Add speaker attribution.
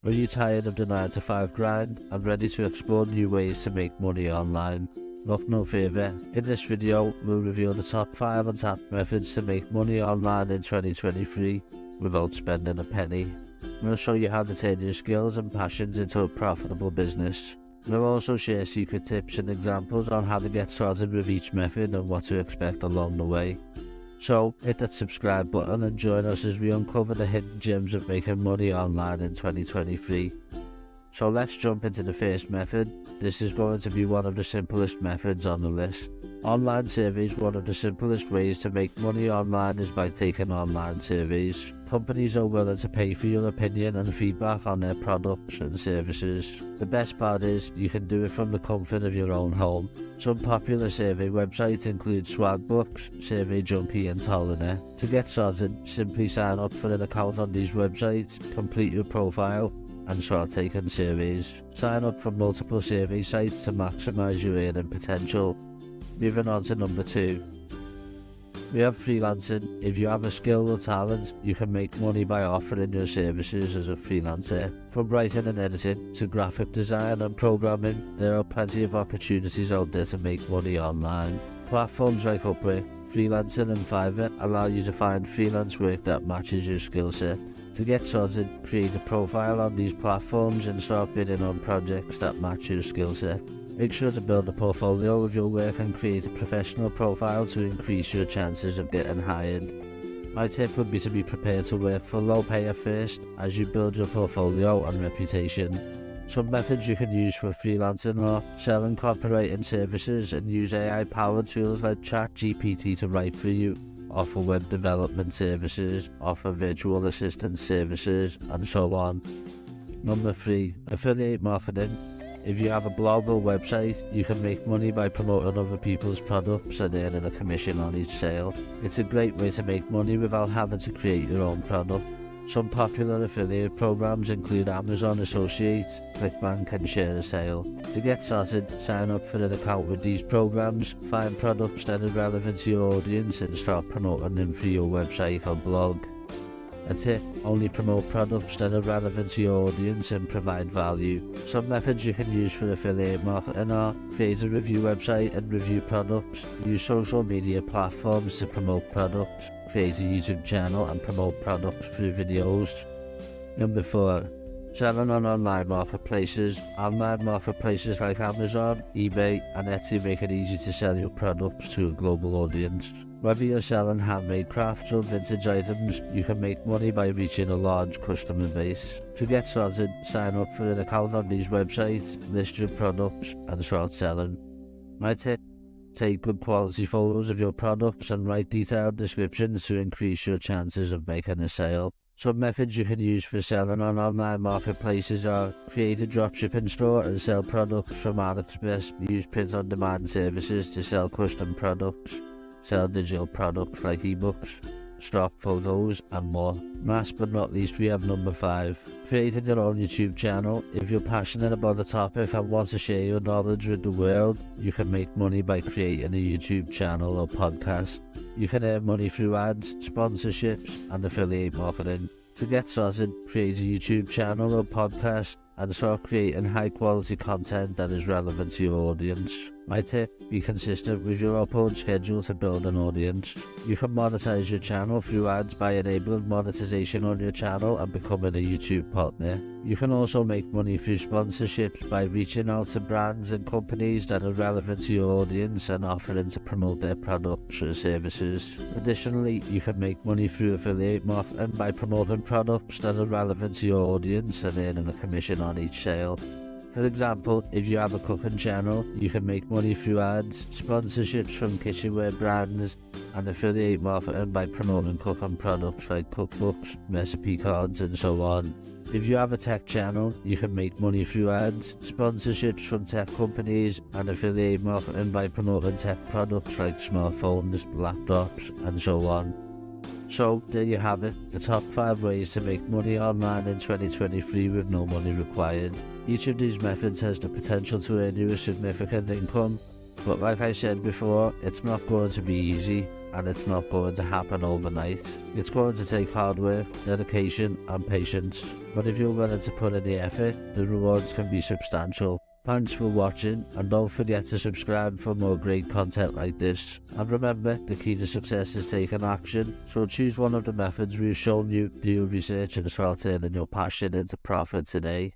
Speaker 1: Are you tired of the 9 to 5 grind and ready to explore new ways to make money online? Look no further. In this video, we'll reveal the top 5 untapped methods to make money online in 2023 without spending a penny. We'll show you how to turn your skills and passions into a profitable business. We'll also share secret tips and examples on how to get started with each method and what to expect along the way. So hit that subscribe button and join us as we uncover the hidden gems of making money online in 2023. So let's jump into the first method. This is going to be one of the simplest methods on the list. Online surveys. One of the simplest ways to make money online is by taking online surveys. Companies are willing to pay for your opinion and feedback on their products and services. The best part is you can do it from the comfort of your own home. Some popular survey websites include Swagbucks, SurveyJunkie and Tolonet. To get started, simply sign up for an account on these websites, complete your profile and start taking surveys. Sign up for multiple survey sites to maximize your earning potential. Moving on to number 2. We have freelancing. If you have a skill or talent, you can make money by offering your services as a freelancer. From writing and editing to graphic design and programming, there are plenty of opportunities out there to make money online. Platforms like Upwork, Freelancing and Fiverr allow you to find freelance work that matches your skill set. To get started, create a profile on these platforms and start bidding on projects that match your skill set. Make sure to build a portfolio of your work and create a professional profile to increase your chances of getting hired. My tip would be to be prepared to work for low pay at first as you build your portfolio and reputation. Some methods you can use for freelancing are selling copywriting services and use AI-powered tools like ChatGPT to write for you, offer web development services, offer virtual assistant services, and so on. Number 3. Affiliate marketing. If you have a blog or website, you can make money by promoting other people's products and earning a commission on each sale. It's a great way to make money without having to create your own product. Some popular affiliate programs include Amazon Associates, ClickBank and Share a Sale. To get started, sign up for an account with these programs, find products that are relevant to your audience and start promoting them through your website or blog. A tip: only promote products that are relevant to your audience and provide value. Some methods you can use for affiliate marketing are create a review website and review products, use social media platforms to promote products, create a YouTube channel and promote products through videos. Number 4. Selling on online marketplaces. Online marketplaces like Amazon, eBay and Etsy make it easy to sell your products to a global audience. Whether you're selling handmade crafts or vintage items, you can make money by reaching a large customer base. To get started, sign up for an account on these websites, list your products and start selling. My tip: take good quality photos of your products and write detailed descriptions to increase your chances of making a sale. Some methods you can use for selling on online marketplaces are create a dropshipping store and sell products from AliExpress, use print-on-demand services to sell custom products, sell digital products like ebooks, stock photos and more. Last but not least, we have number 5. Creating your own YouTube channel. If you're passionate about a topic and want to share your knowledge with the world, you can make money by creating a YouTube channel or podcast. You can earn money through ads, sponsorships and affiliate marketing. To get started, create a YouTube channel or podcast and start creating high quality content that is relevant to your audience. My tip: be consistent with your upload schedule to build an audience. You can monetize your channel through ads by enabling monetization on your channel and becoming a YouTube partner. You can also make money through sponsorships by reaching out to brands and companies that are relevant to your audience and offering to promote their products or services. Additionally, you can make money through affiliate marketing by promoting products that are relevant to your audience and earning a commission on each sale. For example, if you have a cooking channel, you can make money through ads, sponsorships from kitchenware brands, and affiliate marketing by promoting cooking products like cookbooks, recipe cards, and so on. If you have a tech channel, you can make money through ads, sponsorships from tech companies, and affiliate marketing by promoting tech products like smartphones, laptops, and so on. So there you have it, the top 5 ways to make money online in 2023 with no money required. Each of these methods has the potential to earn you a significant income, But like I said before, it's not going to be easy and it's not going to happen overnight. It's going to take hard work, dedication and patience. But if you're willing to put in the effort, the rewards can be substantial. Thanks for watching, and don't forget to subscribe for more great content like this. And remember, the key to success is taking action, so choose one of the methods we've shown you, do your research and start turning your passion into profit today.